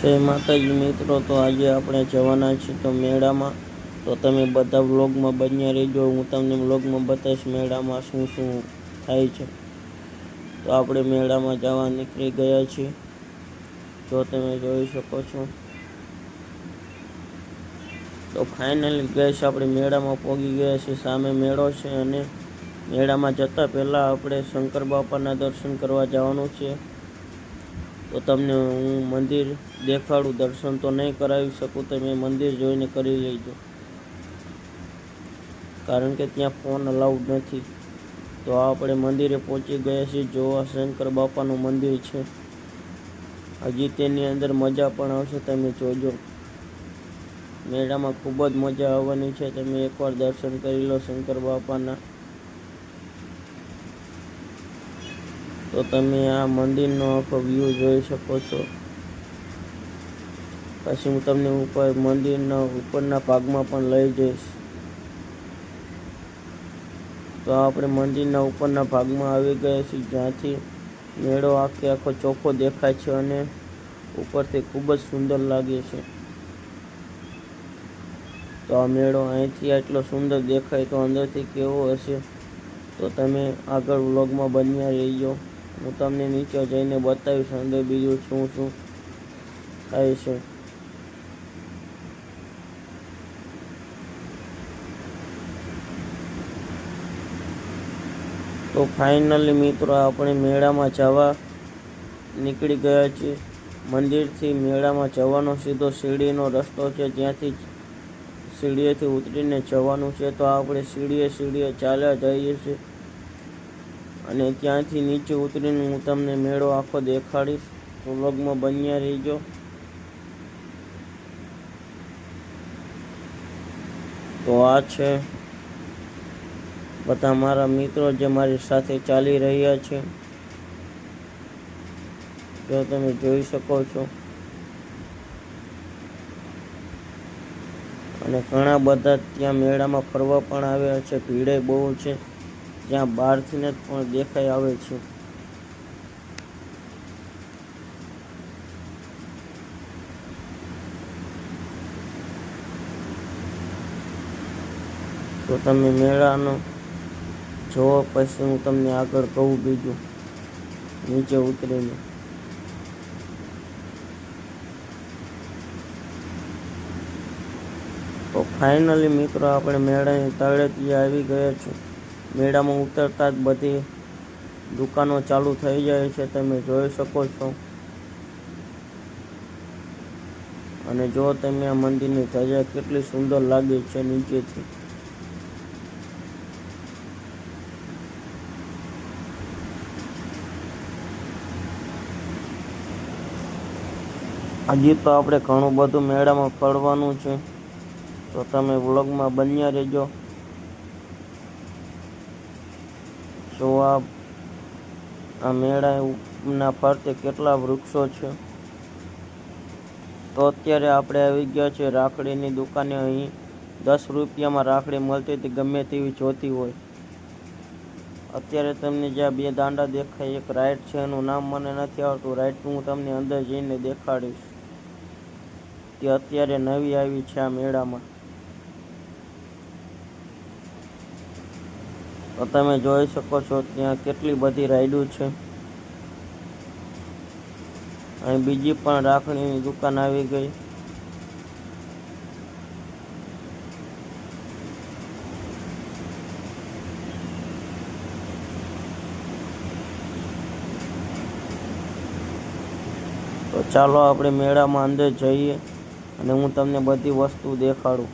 જય માતાજી મિત્રો, તો આજે આપણે જવાના છીએ તો મેળામાં. તો તમે બધા વ્લોગમાં બન્યા રહેજો. હું તમને વ્લોગમાં બતાવીશ મેળામાં શું શું થાય છે. તો આપણે મેળામાં જવા નીકળી ગયા છીએ, જો તમે જોઈ શકો છો. તો ફાઇનલી ગેસ આપણે મેળામાં પહોંચી ગયા છીએ. સામે મેળો છે અને મેળામાં જતાં પહેલાં આપણે શંકર બાપાના દર્શન કરવા જવાનું છે. તો તમને હું મંદિર દેખાડું. દર્શન તો નહીં કરાવી શકું, તમે મંદિર જોઈને કરી લેજો, કારણ કે ત્યાં ફોન અલાઉડ નથી. તો આપણે મંદિરે પહોંચી ગયા છીએ. જોવા શંકર બાપાનું મંદિર છે. હજી તેની અંદર મજા પણ આવશે, તમે જોજો. મેળામાં ખૂબ જ મજા આવવાની છે. તમે એકવાર દર્શન કરી લો શંકર બાપાના. તો તમે આ મંદિરનો આખો વ્યૂ જોઈ શકો છો. પછી હું તમને મંદિરના ઉપરના ભાગમાં પણ લઈ જઈશ. તો આપણે મંદિરના ઉપરના ભાગમાં આવી ગયા છીએ, જ્યાંથી મેળો આખો ચોખ્ખો દેખાય છે અને ઉપરથી ખૂબ જ સુંદર લાગે છે. તો આ મેળો અહીંથી આટલો સુંદર દેખાય તો અંદરથી કેવો હશે, તો તમે આગળ વ્લોગમાં બન્યા રહીજો. હું તમને નીચે જઈને બતાવીશ અંદર બીજું શું શું થાય છે. તો ફાઇનલી મિત્રો, આપણે મેળામાં જવા નીકળી ગયા છીએ. મંદિરથી મેળામાં જવાનો સીધો સીડીનો રસ્તો છે, જ્યાંથી સીડીએથી ઉતરીને જવાનું છે. તો આપણે સીડીએ ચાલ્યા જઈએ છીએ અને ત્યાંથી નીચે ઉતરીને હું તમને મેળો આખો દેખાડીશ. તો વ્લોગમાં બન્યા રહીજો. તો આ છે બધા મારા મિત્રો જે મારી સાથે ચાલી રહ્યા છે, જો તમે જોઈ શકો છો. અને ઘણા બધા ત્યાં મેળામાં ફરવા પણ આવ્યા છે. ભીડે બહુ છે, જ્યાં બહારથી જ પણ દેખાઈ આવે છે. તો તમે મેળાનો જોવો, પછી હું તમને આગળ કહું બીજું નીચે ઉતરીને. તો ફાઇનલી મિત્રો, આપણે મેળાની તળેટીએ આવી ગયા છીએ. મેળામાં ઉતરતા જ બધી દુકાનો ચાલુ થઈ જાય છે, તમે જોઈ શકો છો. અને જો તમે આ મંદિરની ધજા કેટલી સુંદર લાગે છે નીચેથી. હજી તો આપણે ઘણું બધું મેળામાં ફરવાનું છે, તો તમે વ્લોગમાં બન્યા રહેજો. જો આ મેળાના ફરતે કેટલા વૃક્ષો છે. તો અત્યારે આપણે આવી ગયા છે રાખડીની દુકાને. અહીં 10 રૂપિયામાં રાખડી મળતી હતી, ગમે તેવી જોતી હોય. અત્યારે તમને જ્યાં 2 દાંડા દેખાય, એક રાઈડ છે, એનું નામ મને નથી આવતું. રાઈડ હું તમને અંદર જઈને દેખાડીશ. તે અત્યારે નવી આવી છે આ મેળામાં. તો તમે જોઈ શકો છો ત્યાં કેટલી બધી રાઈડો છે. અહીં બીજી પણ રાખડીની દુકાન આવી ગઈ. તો ચાલો આપણે મેળામાં અંદર જઈએ અને હું તમને બધી વસ્તુ દેખાડું.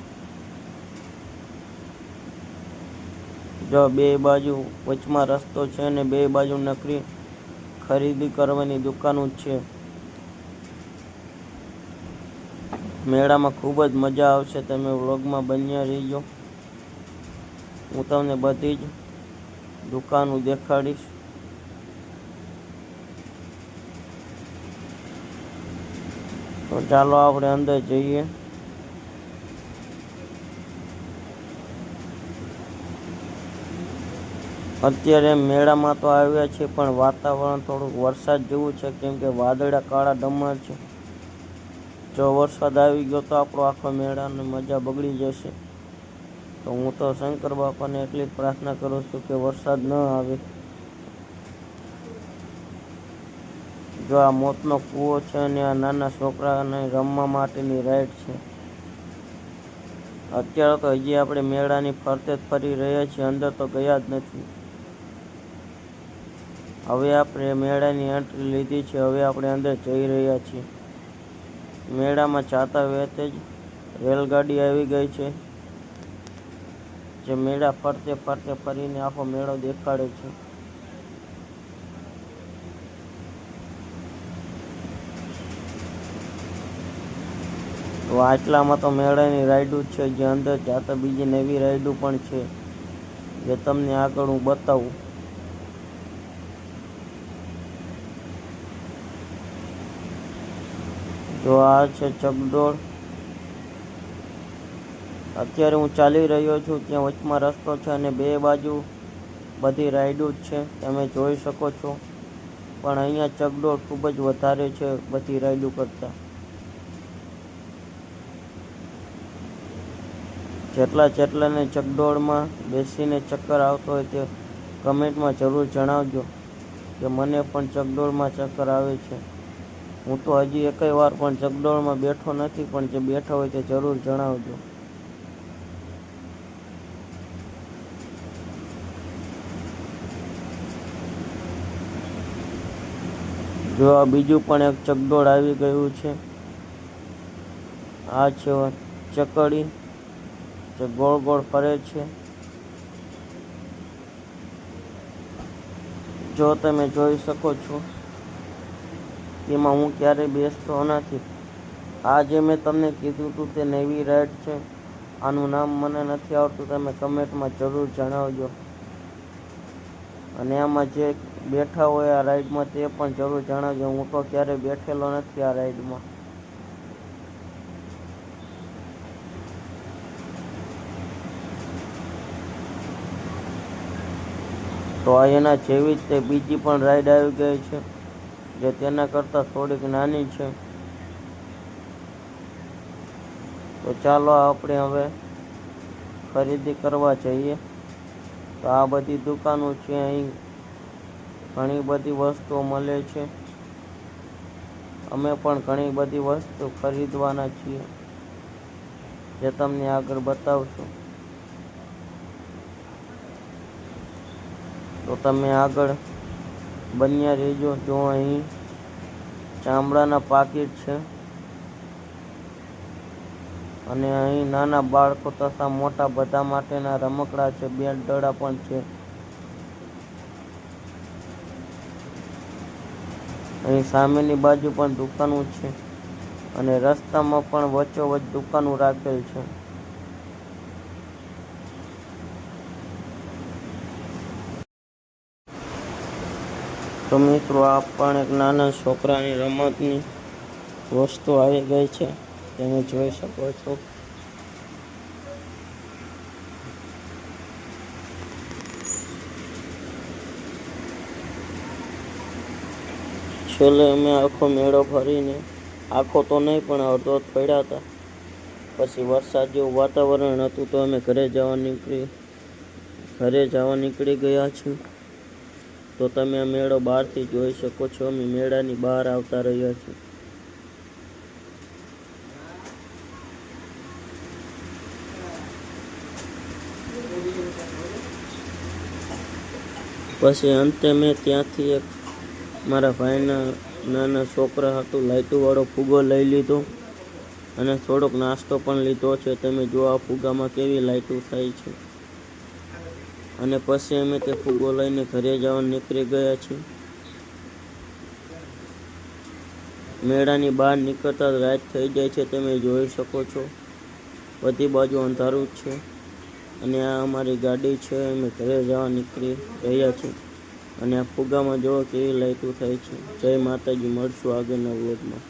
જો 2 બાજુ વચમાં રસ્તો છે અને 2 બાજુ નકરી ખરીદી કરવાની દુકાનો જ છે. મેળામાં ખૂબ જ મજા આવશે, તમે વ્લોગમાં બન્યા રહીજો. હું તમને બધી જ દુકાનો દેખાડીશ. તો ચાલો આપણે અંદર જઈએ. અત્યારે મેળામાં તો આવ્યા છે, પણ વાતાવરણ થોડુંક વરસાદ જેવું છે, કેમ કે વાદળા કાળા ડમર છે. જો વરસાદ આવી ગયો તો આપણો આખો મેળાની મજા બગડી જશે. તો હું તો શંકર બાપાને એટલી જ પ્રાર્થના કરું છું કે વરસાદ ન આવે. જો આ મોતનો કૂવો છે અને આ નાના છોકરાને રમવા માટેની રાઈડ છે. અત્યારે તો હજી આપણે મેળાની ફરતે જ ફરી રહ્યા છીએ, અંદર તો ગયા જ નથી. હવે આપણે મેળાની એન્ટ્રી લીધી છે, હવે આપણે અંદર જઈ રહ્યા છીએ. મેળામાં જાતા વેતે જ રેલગાડી આવી ગઈ છે, જે મેળા ફરતે ફરતે ફરીને આખો મેળો દેખાડે છે. તો આટલામાં તો મેળાની રાઈડો છે, જે અંદર જાતા બીજી નવી રાઈડો પણ છે, જે તમને આગળ હું બતાવું. જો આ છે ચકડોળ. અત્યારે હું ચાલી રહ્યો છું, ત્યાં વચમાં રસ્તો છે અને બે બાજુ બધી રાઈડો જ છે, તમે જોઈ શકો છો. પણ અહીંયા ચકડોળ ખૂબ જ વધારે છે બધી રાઈડો કરતાં. જેટલાને ચકડોળમાં બેસીને ચક્કર આવતો હોય તે કમેન્ટમાં જરૂર જણાવજો કે મને પણ ચકડોળમાં ચક્કર આવે છે. હું તો હજી એકેય વાર પણ ચકડોળમાં બેઠો નથી, પણ જે બેઠા હોય તે જરૂર જણાવજો. જો આ બીજું પણ એક ચકડોળ આવી ગયું છે. આ છે ચકડી, જે ગોળ ગોળ ફરે છે. જો તમે જોઈ શકો છો, તેમાં હું ક્યારેય બેસતો નથી. આ જે મેં તમને કીધું હતું તે નવી રાઈડ છે. આનું નામ મને નથી આવડતું, તમે કમેન્ટમાં જરૂર જણાવજો. અને આમાં જે બેઠા હોય આ રાઈડમાં તે પણ જરૂર જણાવજો. હું તો ક્યારેય બેઠેલો નથી આ રાઈડમાં. તો આ એના જેવી જ તે બીજી પણ રાઈડ આવી ગઈ છે, જે તેના કરતાં થોડીક નાની છે. તો ચાલો આપણે હવે ખરીદી કરવા જઈએ. તો આ બધી દુકાનો છે, અહીં ઘણી બધી વસ્તુઓ મળે છે. અમે પણ ઘણી બધી વસ્તુ ખરીદવાના છીએ, જે તમને આગળ બતાવશું. તો તમે આગળ બન્યા રહેજો. જો અહીં ચામડાના પાકીટ છે અને અહીં નાના બાળકો તથા મોટા બધા માટેના રમકડા છે, બેટ દડા પણ છે. અહીં સામેની બાજુ પણ દુકાનો છે અને રસ્તામાં પણ વચ્ચોવચ્ચ દુકાનો રાખેલ છે. તો મિત્રો, આ પણ એક નાના છોકરાની રમતની વસ્તુ આવી ગઈ છે, તમે જોઈ શકો છો. છેલ્લે અમે આખો મેળો ફરીને, આખો તો નહીં પણ અડધો જ પડ્યા હતા. પછી વરસાદ જેવું વાતાવરણ હતું તો અમે ઘરે જવા નીકળી ગયા છીએ. તો તમે આ મેળો બહારથી જોઈ શકો છો. અમે મેળાની બહાર આવતા રહ્યા છીએ. પછી અંતે મેં ત્યાંથી એક મારા ભાઈના નાના છોકરા હતું લાઇટોવાળો ફુગ્ગો લઈ લીધો અને થોડોક નાસ્તો પણ લીધો છે. તમે જો આ ફુગ્ગામાં કેવી લાઇટો થાય છે. અને પછી અમે તે ફુગ્ગો લઈને ઘરે જવા નીકળી ગયા છીએ. મેળાની બહાર નીકળતા રાત થઈ જાય છે, તમે જોઈ શકો છો. બધી બાજુ અંધારું જ છે અને આ અમારી ગાડી છે. અમે ઘરે જવા નીકળી રહ્યા છીએ અને આ ફુગ્ગામાં જોવો કેવી લાઇટો થાય છે. જય માતાજી, મળશું આગળના વ્લોગમાં.